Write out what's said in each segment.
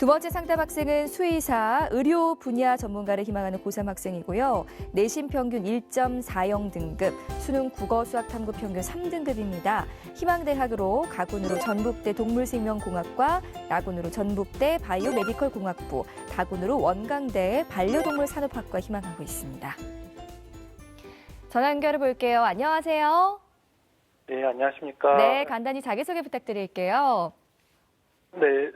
두 번째 상담 학생은 수의사, 의료 분야 전문가를 희망하는 고3 학생이고요. 내신 평균 1.40 등급, 수능 국어 수학 탐구 평균 3등급입니다. 희망대학으로 가군으로 전북대 동물생명공학과, 나군으로 전북대 바이오메디컬 공학부, 다군으로 원광대 반려동물 산업학과 희망하고 있습니다. 전화 연결해 볼게요. 안녕하세요. 네, 안녕하십니까. 네, 간단히 자기소개 부탁드릴게요. 네,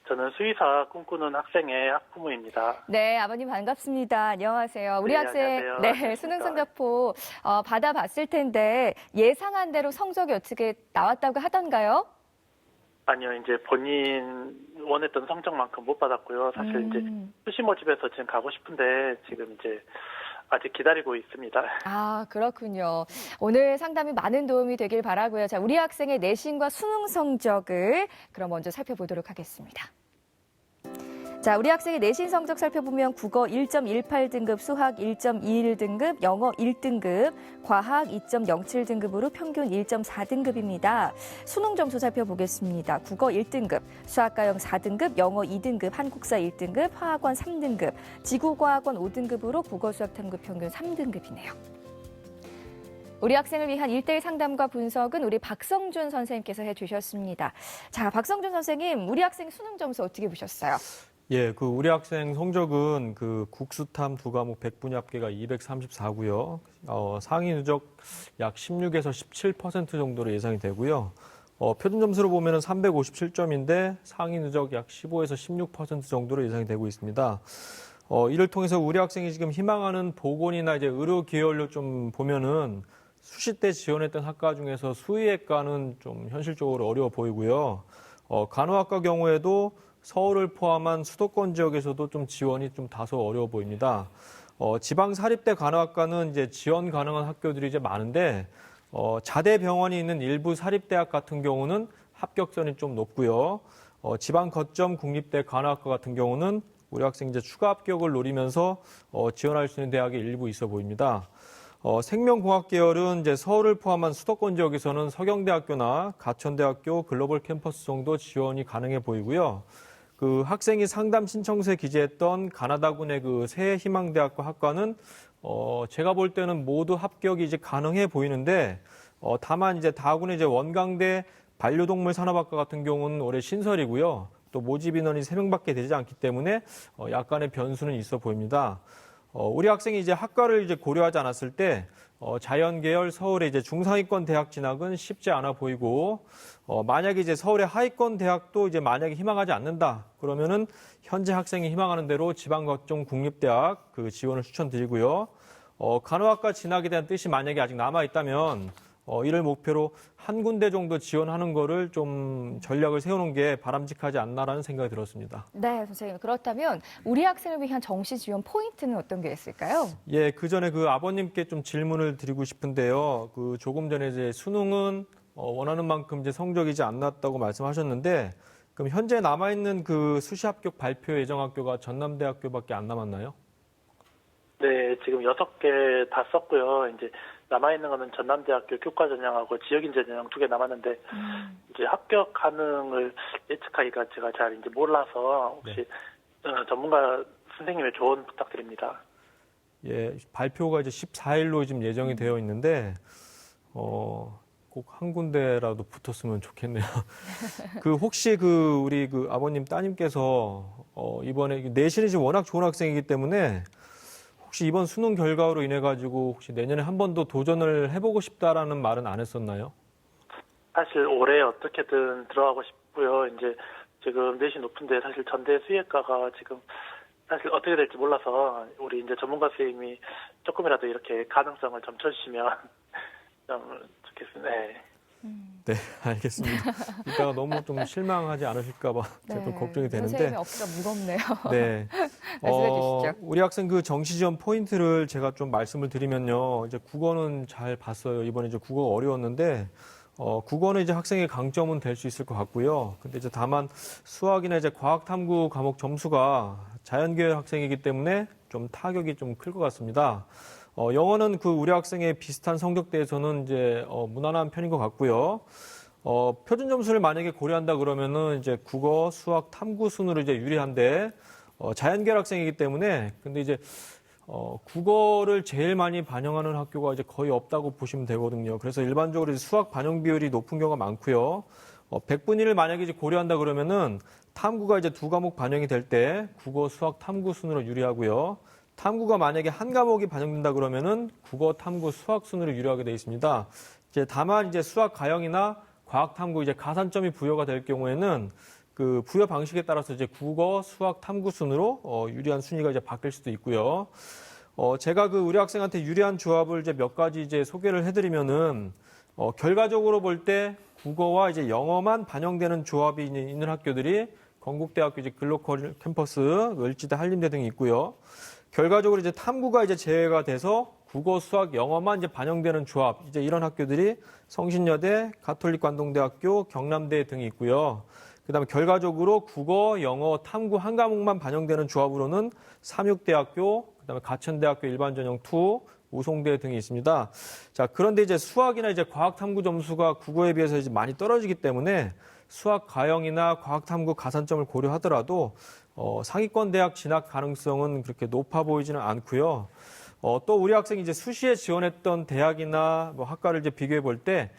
저는 수의사 꿈꾸는 학생의 학부모입니다. 네, 아버님 반갑습니다. 안녕하세요. 우리 네, 학생 안녕하세요. 네, 안녕하십니까. 수능 성적표 받아봤을 텐데 예상한 대로 성적이 어떻게 나왔다고 하던가요? 아니요, 이제 본인 원했던 성적만큼 못 받았고요. 사실 이제 수시 모집에서 지금 가고 싶은데 지금 이제 아직 기다리고 있습니다. 아, 그렇군요. 오늘 상담이 많은 도움이 되길 바라고요. 자, 우리 학생의 내신과 수능 성적을 그럼 먼저 살펴보도록 하겠습니다. 자, 우리 학생의 내신 성적 살펴보면 국어 1.18등급, 수학 1.21등급, 영어 1등급, 과학 2.07등급으로 평균 1.4등급입니다. 수능 점수 살펴보겠습니다. 국어 1등급, 수학과형 4등급, 영어 2등급, 한국사 1등급, 화학원 3등급, 지구과학원 5등급으로 국어 수학 탐구 평균 3등급이네요. 우리 학생을 위한 1:1 상담과 분석은 우리 박성준 선생님께서 해주셨습니다. 자, 박성준 선생님, 우리 학생 수능 점수 어떻게 보셨어요? 예, 우리 학생 성적은 국수탐 두 과목 100분위 합계가 234고요. 상위 누적 약 16에서 17% 정도로 예상이 되고요. 표준 점수로 보면은 357점인데 상위 누적 약 15에서 16% 정도로 예상이 되고 있습니다. 이를 통해서 우리 학생이 지금 희망하는 보건이나 이제 의료 계열로 좀 보면은 수시 때 지원했던 학과 중에서 수의학과는 좀 현실적으로 어려워 보이고요. 간호학과 경우에도 서울을 포함한 수도권 지역에서도 좀 지원이 좀 다소 어려워 보입니다. 지방 사립대 간호학과는 이제 지원 가능한 학교들이 이제 많은데, 자대 병원이 있는 일부 사립대학 같은 경우는 합격선이 좀 높고요. 지방 거점 국립대 간호학과 같은 경우는 우리 학생이 이제 추가 합격을 노리면서 지원할 수 있는 대학이 일부 있어 보입니다. 생명공학 계열은 이제 서울을 포함한 수도권 지역에서는 서경대학교나 가천대학교 글로벌 캠퍼스 정도 지원이 가능해 보이고요. 학생이 상담 신청서에 기재했던 가나다군의 새해희망대학과 학과는 제가 볼 때는 모두 합격이 이제 가능해 보이는데, 다만 이제 다군의 이제 원광대 반려동물 산업학과 같은 경우는 올해 신설이고요. 또 모집 인원이 3명밖에 되지 않기 때문에 약간의 변수는 있어 보입니다. 우리 학생이 이제 학과를 이제 고려하지 않았을 때 자연계열 서울의 이제 중상위권 대학 진학은 쉽지 않아 보이고, 만약에 이제 서울의 하위권 대학도 이제 만약에 희망하지 않는다 그러면은 현재 학생이 희망하는 대로 지방 거점 국립대학 지원을 추천드리고요. 간호학과 진학에 대한 뜻이 만약에 아직 남아 있다면 이를 목표로 한 군데 정도 지원하는 거를 좀 전략을 세우는 게 바람직하지 않나라는 생각이 들었습니다. 네, 선생님. 그렇다면 우리 학생을 위한 정시 지원 포인트는 어떤 게 있을까요? 예, 그 전에 아버님께 좀 질문을 드리고 싶은데요. 조금 전에 이제 수능은 원하는 만큼 이제 성적이 이제 안 났다고 말씀하셨는데, 그럼 현재 남아있는 수시 합격 발표 예정 학교가 전남대학교밖에 안 남았나요? 네, 지금 6개 다 썼고요. 이제 남아있는 거는 전남대학교 교과 전형하고 지역인재 전형 2개 남았는데, 이제 합격 가능을 예측하기가 제가 잘 이제 몰라서 혹시 전문가 선생님의 조언 부탁드립니다. 예, 발표가 이제 14일로 지금 예정이 되어 있는데, 꼭 한 군데라도 붙었으면 좋겠네요. 혹시 우리 아버님 따님께서 이번에 내신이 지금 워낙 좋은 학생이기 때문에 혹시 이번 수능 결과로 인해 가지고 혹시 내년에 한 번 더 도전을 해보고 싶다라는 말은 안 했었나요? 사실 올해 어떻게든 들어가고 싶고요. 이제 지금 내신 높은데 사실 전대 수의학과가 지금 사실 어떻게 될지 몰라서 우리 이제 전문가 선생님이 조금이라도 이렇게 가능성을 좀 쳐주시면 좀 좋겠습니다. 네. 네, 알겠습니다. 이따가 너무 좀 실망하지 않으실까 봐 제가 좀 걱정이 되는데. 선생님의 어깨가 무겁네요. 네. 말씀해 주시죠. 우리 학생 정시 지원 포인트를 제가 좀 말씀을 드리면요. 이제 국어는 잘 봤어요. 이번에 이제 국어가 어려웠는데, 국어는 이제 학생의 강점은 될 수 있을 것 같고요. 근데 이제 다만 수학이나 이제 과학 탐구 과목 점수가 자연계열 학생이기 때문에 좀 타격이 좀 클 것 같습니다. 영어는 우리 학생의 비슷한 성적대에서는 이제 무난한 편인 것 같고요. 표준 점수를 만약에 고려한다 그러면은 이제 국어, 수학, 탐구 순으로 이제 유리한데, 자연계열 학생이기 때문에, 근데 이제, 국어를 제일 많이 반영하는 학교가 이제 거의 없다고 보시면 되거든요. 그래서 일반적으로 이제 수학 반영 비율이 높은 경우가 많고요. 100분위를 만약에 이제 고려한다 그러면은 탐구가 이제 2과목 반영이 될 때 국어, 수학, 탐구 순으로 유리하고요. 탐구가 만약에 한 과목이 반영된다 그러면은 국어, 탐구, 수학 순으로 유리하게 되어 있습니다. 이제 다만 이제 수학 가형이나 과학 탐구 이제 가산점이 부여가 될 경우에는 그 부여 방식에 따라서 이제 국어, 수학, 탐구 순으로 유리한 순위가 이제 바뀔 수도 있고요. 제가 그 우리 학생한테 유리한 조합을 이제 몇 가지 이제 소개를 해드리면은 결과적으로 볼 때 국어와 이제 영어만 반영되는 조합이 있는 학교들이 건국대학교 이제 글로컬 캠퍼스, 을지대, 한림대 등이 있고요. 결과적으로 이제 탐구가 이제 제외가 돼서 국어, 수학, 영어만 이제 반영되는 조합, 이제 이런 학교들이 성신여대, 가톨릭관동대학교, 경남대 등이 있고요. 그다음에 결과적으로 국어, 영어, 탐구 한 과목만 반영되는 조합으로는 삼육대학교, 그다음에 가천대학교 일반전형 2, 우송대 등이 있습니다. 자, 그런데 이제 수학이나 이제 과학 탐구 점수가 국어에 비해서 이제 많이 떨어지기 때문에 수학 가형이나 과학 탐구 가산점을 고려하더라도 상위권 대학 진학 가능성은 그렇게 높아 보이지는 않고요. 또 우리 학생이 이제 수시에 지원했던 대학이나 뭐 학과를 이제 비교해 볼 때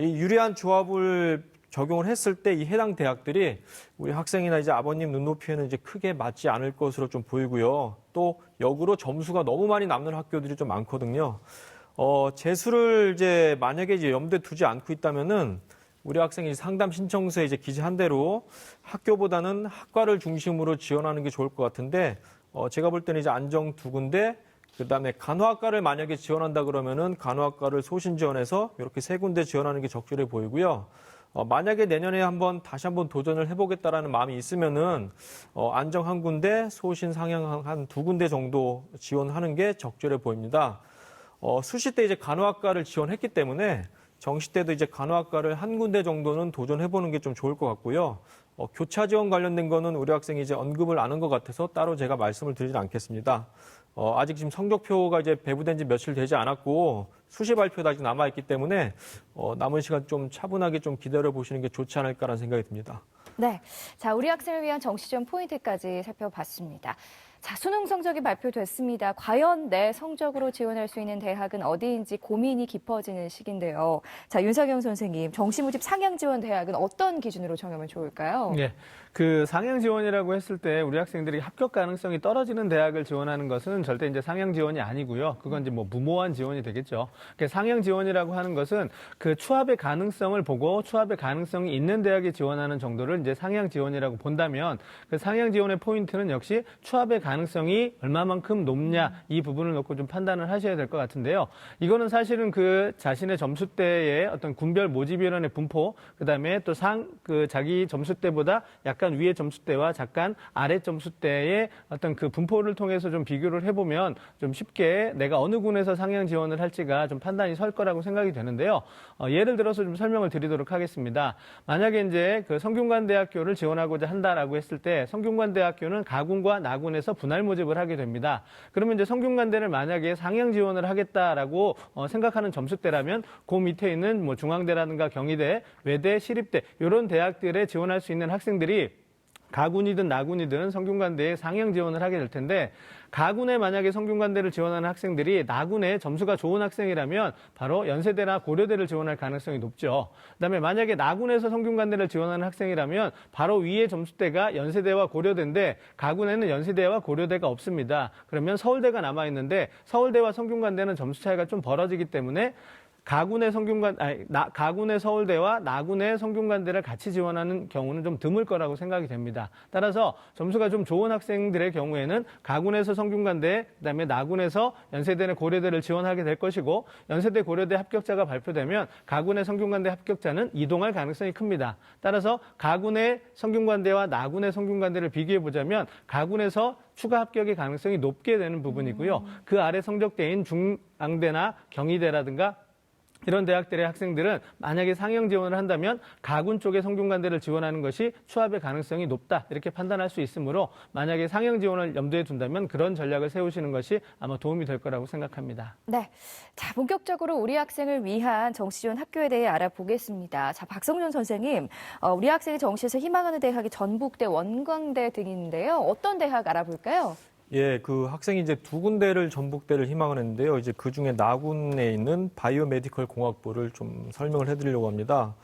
이 유리한 조합을 적용을 했을 때 이 해당 대학들이 우리 학생이나 이제 아버님 눈높이에는 이제 크게 맞지 않을 것으로 좀 보이고요. 또 역으로 점수가 너무 많이 남는 학교들이 좀 많거든요. 재수를 이제 만약에 이제 염두에 두지 않고 있다면은 우리 학생이 상담 신청서에 이제 기재한 대로 학교보다는 학과를 중심으로 지원하는 게 좋을 것 같은데, 제가 볼 때는 이제 안정 2군데, 그다음에 간호학과를 만약에 지원한다 그러면은 간호학과를 소신 지원해서 이렇게 3군데 지원하는 게 적절해 보이고요. 만약에 내년에 다시 한번 도전을 해보겠다라는 마음이 있으면은, 안정 1군데, 소신 상향 한 2군데 정도 지원하는 게 적절해 보입니다. 수시 때 이제 간호학과를 지원했기 때문에 정시 때도 이제 간호학과를 1군데 정도는 도전해보는 게 좀 좋을 것 같고요. 교차 지원 관련된 거는 우리 학생이 이제 언급을 안 한 것 같아서 따로 제가 말씀을 드리진 않겠습니다. 아직 지금 성적표가 이제 배부된 지 며칠 되지 않았고 수시 발표도 아직 남아있기 때문에 남은 시간 좀 차분하게 좀 기다려 보시는 게 좋지 않을까라는 생각이 듭니다. 네. 자, 우리 학생을 위한 정시점 포인트까지 살펴봤습니다. 자, 수능 성적이 발표됐습니다. 과연 내 성적으로 지원할 수 있는 대학은 어디인지 고민이 깊어지는 시기인데요. 자, 윤석영 선생님, 정시 모집 상향 지원 대학은 어떤 기준으로 정하면 좋을까요? 네. 그 상향 지원이라고 했을 때 우리 학생들이 합격 가능성이 떨어지는 대학을 지원하는 것은 절대 이제 상향 지원이 아니고요. 그건 이제 뭐 무모한 지원이 되겠죠. 상향 지원이라고 하는 것은 그 추합의 가능성을 보고 추합의 가능성이 있는 대학에 지원하는 정도를 이제 상향 지원이라고 본다면 그 상향 지원의 포인트는 역시 추합의 가능성이 얼마만큼 높냐 이 부분을 놓고 좀 판단을 하셔야 될 것 같은데요. 이거는 사실은 그 자신의 점수대의 어떤 군별 모집위원회 분포, 그다음에 또 자기 점수대보다 약간 위의 점수대와 잠깐 아래 점수대의 어떤 그 분포를 통해서 좀 비교를 해보면 좀 쉽게 내가 어느 군에서 상향 지원을 할지가 좀 판단이 설 거라고 생각이 되는데요. 예를 들어서 좀 설명을 드리도록 하겠습니다. 만약에 이제 그 성균관대학교를 지원하고자 한다라고 했을 때 성균관대학교는 가군과 나군에서 분할 모집을 하게 됩니다. 그러면 이제 성균관대를 만약에 상향 지원을 하겠다라고 생각하는 점수대라면 그 밑에 있는 뭐 중앙대라든가 경희대, 외대, 시립대 이런 대학들에 지원할 수 있는 학생들이 가군이든 나군이든 성균관대에 상향 지원을 하게 될 텐데 가군에 만약에 성균관대를 지원하는 학생들이 나군에 점수가 좋은 학생이라면 바로 연세대나 고려대를 지원할 가능성이 높죠. 그다음에 만약에 나군에서 성균관대를 지원하는 학생이라면 바로 위의 점수대가 연세대와 고려대인데 가군에는 연세대와 고려대가 없습니다. 그러면 서울대가 남아있는데 서울대와 성균관대는 점수 차이가 좀 벌어지기 때문에 가군의 서울대와 나군의 성균관대를 같이 지원하는 경우는 좀 드물 거라고 생각이 됩니다. 따라서 점수가 좀 좋은 학생들의 경우에는 가군에서 성균관대, 그다음에 나군에서 연세대나 고려대를 지원하게 될 것이고 연세대, 고려대 합격자가 발표되면 가군의 성균관대 합격자는 이동할 가능성이 큽니다. 따라서 가군의 성균관대와 나군의 성균관대를 비교해 보자면 가군에서 추가 합격의 가능성이 높게 되는 부분이고요. 그 아래 성적대인 중앙대나 경희대라든가 이런 대학들의 학생들은 만약에 상영 지원을 한다면 가군 쪽의 성균관대를 지원하는 것이 추합의 가능성이 높다 이렇게 판단할 수 있으므로 만약에 상영 지원을 염두에 둔다면 그런 전략을 세우시는 것이 아마 도움이 될 거라고 생각합니다. 네. 자, 본격적으로 우리 학생을 위한 정시 지원 학교에 대해 알아보겠습니다. 자, 박성준 선생님, 우리 학생이 정시에서 희망하는 대학이 전북대, 원광대 등인데요. 어떤 대학 알아볼까요? 예, 그 학생이 이제 두 군데를 전북대를 희망을 했는데요. 이제 그 중에 나군에 있는 바이오메디컬 공학부를 좀 설명을 해드리려고 합니다.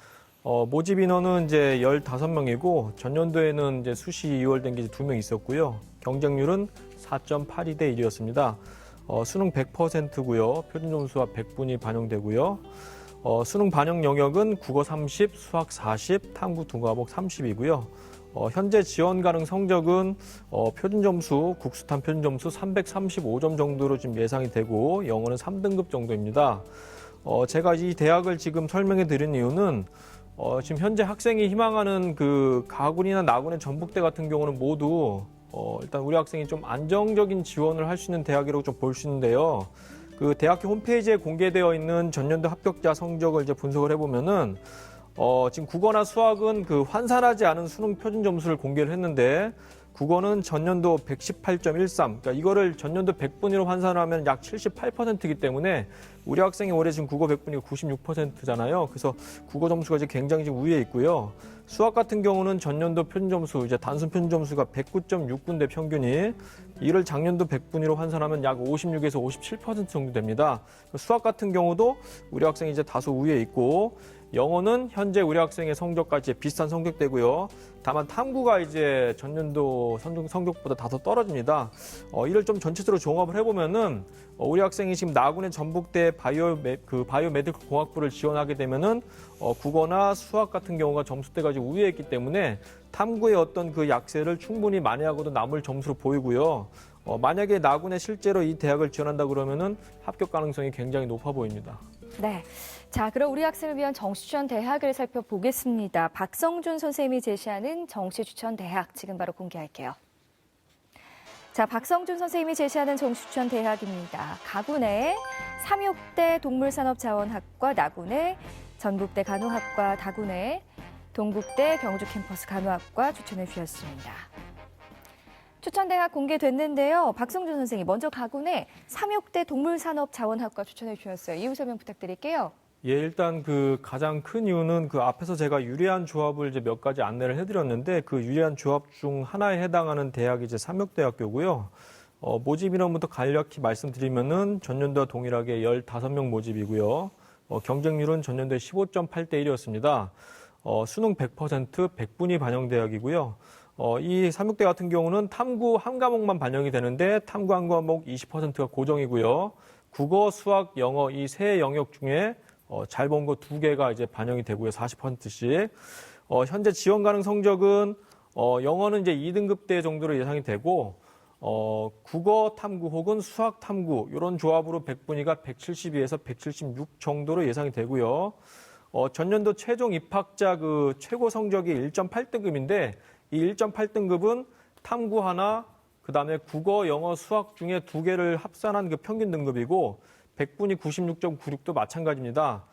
모집 인원은 이제 15명이고 전년도에는 이제 수시 2월된 게 2명 있었고요. 경쟁률은 4.82대 1이었습니다. 수능 100%고요. 표준 점수와 100분이 반영되고요. 수능 반영 영역은 국어 30, 수학 40, 탐구 두 과목 30이고요. 현재 지원 가능 성적은 표준 점수, 국수탐 표준 점수 335점 정도로 지금 예상이 되고 영어는 3등급 정도입니다. 제가 이 대학을 지금 설명해 드린 이유는 지금 현재 학생이 희망하는 그 가군이나 나군의 전북대 같은 경우는 모두 일단 우리 학생이 좀 안정적인 지원을 할 수 있는 대학이라고 좀 볼 수 있는데요. 그 대학교 홈페이지에 공개되어 있는 전년도 합격자 성적을 이제 분석을 해보면은 지금 국어나 수학은 그 환산하지 않은 수능 표준 점수를 공개를 했는데 국어는 전년도 118.13, 그러니까 이거를 전년도 100분위로 환산하면 약 78%이기 때문에 우리 학생이 올해 지금 국어 100분위가 96%잖아요. 그래서 국어 점수가 이제 굉장히 지금 우위에 있고요. 수학 같은 경우는 전년도 표준 점수, 이제 단순 표준 점수가 109.6군데 평균이 이를 작년도 100분위로 환산하면 약 56에서 57% 정도 됩니다. 수학 같은 경우도 우리 학생이 이제 다소 우위에 있고 영어는 현재 우리 학생의 성적과 이제 비슷한 성적대고요. 다만 탐구가 이제 전년도 성적보다 다소 떨어집니다. 이를 좀 전체적으로 종합을 해보면은 우리 학생이 지금 나군의 전북대 바이오메디컬 공학부를 지원하게 되면은 국어나 수학 같은 경우가 점수대가 지금 우위에 있기 때문에 탐구의 어떤 그 약세를 충분히 만회하고도 남을 점수로 보이고요. 만약에 나군에 실제로 이 대학을 지원한다 그러면은 합격 가능성이 굉장히 높아 보입니다. 네. 자, 그럼 우리 학생을 위한 정시 추천 대학을 살펴보겠습니다. 박성준 선생님이 제시하는 정시 추천 대학 지금 바로 공개할게요. 자, 박성준 선생님이 제시하는 정시 추천 대학입니다. 가군의 삼육대 동물산업자원학과 나군의 전북대 간호학과 다군의 동국대 경주 캠퍼스 간호학과 추천해 주셨습니다. 추천 대학 공개됐는데요. 박성준 선생님, 먼저 가군의 삼육대 동물산업자원학과 추천해 주셨어요. 이유 설명 부탁드릴게요. 예, 일단 그 가장 큰 이유는 그 앞에서 제가 유리한 조합을 이제 몇 가지 안내를 해드렸는데 그 유리한 조합 중 하나에 해당하는 대학이 이제 삼육대학교고요. 모집 인원부터 간략히 말씀드리면은 전년도와 동일하게 15명 모집이고요. 경쟁률은 전년도에 15.8대 1이었습니다. 수능 100%, 100분위 반영 대학이고요. 이 삼육대 같은 경우는 탐구 한 과목만 반영이 되는데 탐구 한 과목 20%가 고정이고요. 국어, 수학, 영어 이 세 영역 중에 잘 본 거 2개가 이제 반영이 되고요. 40%씩. 현재 지원 가능 성적은 영어는 이제 2등급대 정도로 예상이 되고 국어 탐구 혹은 수학 탐구 이런 조합으로 100분위가 172에서 176 정도로 예상이 되고요. 전년도 최종 입학자 그 최고 성적이 1.8등급인데 이 1.8등급은 탐구 하나, 그다음에 국어, 영어, 수학 중에 2개를 합산한 그 평균 등급이고 100분위 96.96도 마찬가지입니다.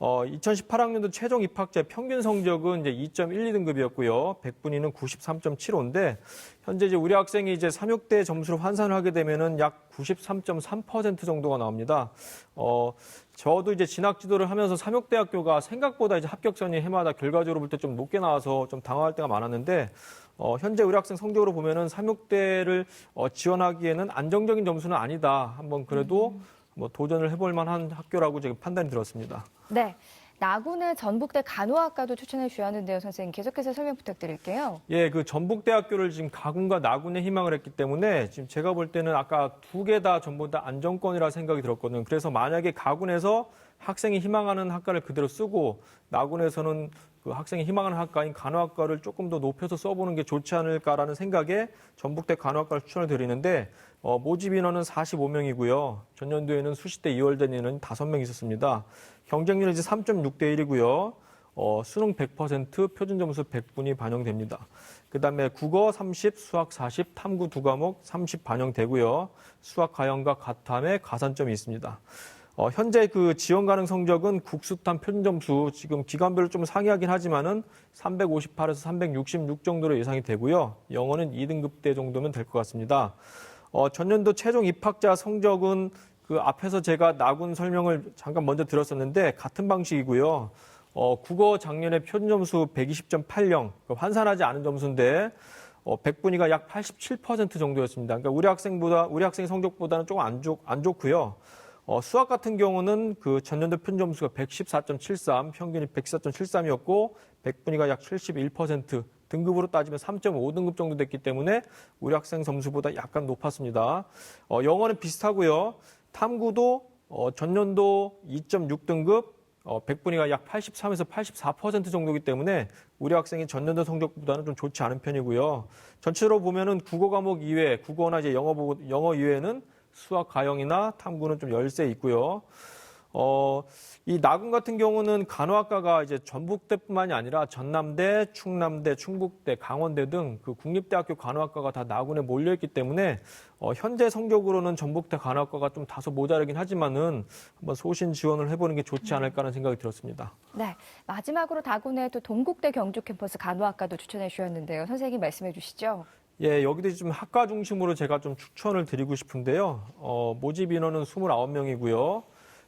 2018학년도 최종 입학자 평균 성적은 이제 2.12등급이었고요. 100분위는 93.75인데 현재 이제 우리 학생이 이제 삼육대 점수로 환산을 하게 되면은 약 93.3% 정도가 나옵니다. 저도 이제 진학 지도를 하면서 삼육대학교가 생각보다 이제 합격선이 해마다 결과적으로 볼 때 좀 높게 나와서 좀 당황할 때가 많았는데 현재 우리 학생 성적으로 보면은 삼육대를 지원하기에는 안정적인 점수는 아니다. 한번 그래도 뭐 도전을 해볼 만한 학교라고 지금 판단이 들었습니다. 네. 나군의 전북대 간호학과도 추천해 주셨는데요, 선생님. 계속해서 설명 부탁드릴게요. 예, 그 전북대학교를 지금 가군과 나군에 희망을 했기 때문에 지금 제가 볼 때는 아까 2개 다 전부 다 안정권이라 생각이 들었거든요. 그래서 만약에 가군에서 학생이 희망하는 학과를 그대로 쓰고 나군에서는 그 학생이 희망하는 학과인 간호학과를 조금 더 높여서 써보는 게 좋지 않을까라는 생각에 전북대 간호학과를 추천을 드리는데 모집 인원은 45명이고요. 전년도에는 수시대 2월된 인원이 5명 있었습니다. 경쟁률은 이제 3.6대 1이고요. 수능 100%, 표준 점수 100분이 반영됩니다. 그다음에 국어 30, 수학 40, 탐구 2과목 30 반영되고요. 수학 가형과 가탐에 가산점이 있습니다. 현재 그 지원 가능 성적은 국수탐 표준 점수 지금 기간별로 좀 상이하긴 하지만은 358에서 366 정도로 예상이 되고요. 영어는 2등급대 정도면 될 것 같습니다. 전년도 최종 입학자 성적은 그 앞에서 제가 나군 설명을 잠깐 먼저 들었었는데 같은 방식이고요. 국어 작년에 표준 점수 120.80, 환산하지 않은 점수인데 100분위가 약 87% 정도였습니다. 그러니까 우리 학생 성적보다는 조금 안 좋고요. 수학 같은 경우는 그 전년도 표준 점수가 114.73, 평균이 114.73이었고 100분위가 약 71%, 등급으로 따지면 3.5등급 정도 됐기 때문에 우리 학생 점수보다 약간 높았습니다. 영어는 비슷하고요. 탐구도 전년도 2.6등급, 100분위가 약 83에서 84% 정도이기 때문에 우리 학생이 전년도 성적보다는 좀 좋지 않은 편이고요. 전체로 보면은 국어 과목 이외, 국어나 이제 영어 이외에는 수학, 가영이나 탐구는 좀 열세 있고요. 이 나군 같은 경우는 간호학과가 이제 전북대뿐만이 아니라 전남대, 충남대, 충북대, 강원대 등 그 국립대학교 간호학과가 다 나군에 몰려 있기 때문에 현재 성적으로는 전북대 간호학과가 좀 다소 모자라긴 하지만은 한번 소신 지원을 해보는 게 좋지 않을까 하는 생각이 들었습니다. 네, 마지막으로 다군의 또 동국대 경주 캠퍼스 간호학과도 추천해 주셨는데요. 선생님 말씀해 주시죠. 예, 여기도 좀 학과 중심으로 제가 좀 추천을 드리고 싶은데요. 모집 인원은 29명이고요.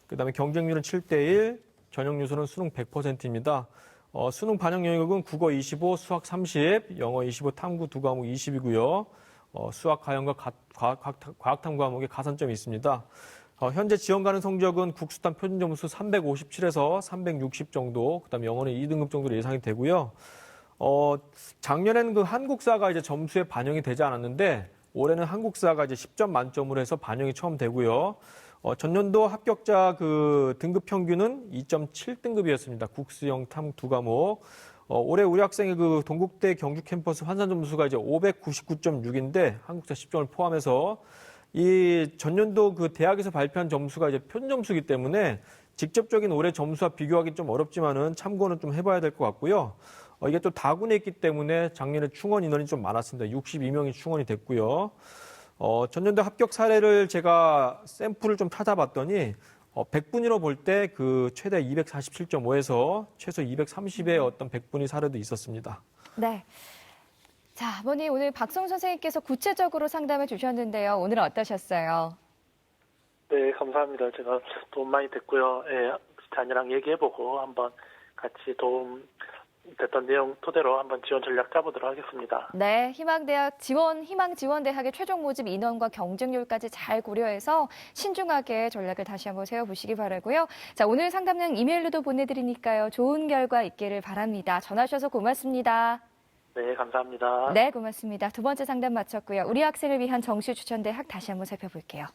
그다음에 경쟁률은 7대1, 전형 요소는 수능 100%입니다. 수능 반영 영역은 국어 25, 수학 30, 영어 25, 탐구 두 과목 20이고요. 수학 가형과 과학탐구 과목에 가산점이 있습니다. 현재 지원 가능 성적은 국수탐 표준 점수 357에서 360 정도, 그다음에 영어는 2등급 정도로 예상이 되고요. 작년에는 그 한국사가 이제 점수에 반영이 되지 않았는데 올해는 한국사가 이제 10점 만점으로 해서 반영이 처음 되고요. 전년도 합격자 그 등급 평균은 2.7등급이었습니다. 국수영 탐 두 과목. 올해 우리 학생의 그 동국대 경주 캠퍼스 환산 점수가 이제 599.6인데 한국사 10점을 포함해서 이 전년도 그 대학에서 발표한 점수가 이제 표준 점수이기 때문에 직접적인 올해 점수와 비교하기 좀 어렵지만은 참고는 좀 해봐야 될 것 같고요. 이게 또 다군에 있기 때문에 작년에 충원 인원이 좀 많았습니다. 62명이 충원이 됐고요. 전년도 합격 사례를 제가 샘플을 좀 찾아봤더니 100분위로 볼 때 그 최대 247.5에서 최소 230의 어떤 100분위 사례도 있었습니다. 네. 자, 아버님 오늘 박성 선생님께서 구체적으로 상담해 주셨는데요. 오늘 어떠셨어요? 네, 감사합니다. 제가 도움 많이 됐고요. 예, 자녀랑 얘기해보고 한번 같이 도움 됐던 내용 토대로 한번 지원 전략 짜보도록 하겠습니다. 네, 희망지원대학의 최종 모집 인원과 경쟁률까지 잘 고려해서 신중하게 전략을 다시 한번 세워보시기 바라고요. 자, 오늘 상담은 이메일로도 보내드리니까요. 좋은 결과 있기를 바랍니다. 전화 주셔서 고맙습니다. 네, 감사합니다. 네, 고맙습니다. 두 번째 상담 마쳤고요. 우리 학생을 위한 정시 추천대학 다시 한번 살펴볼게요.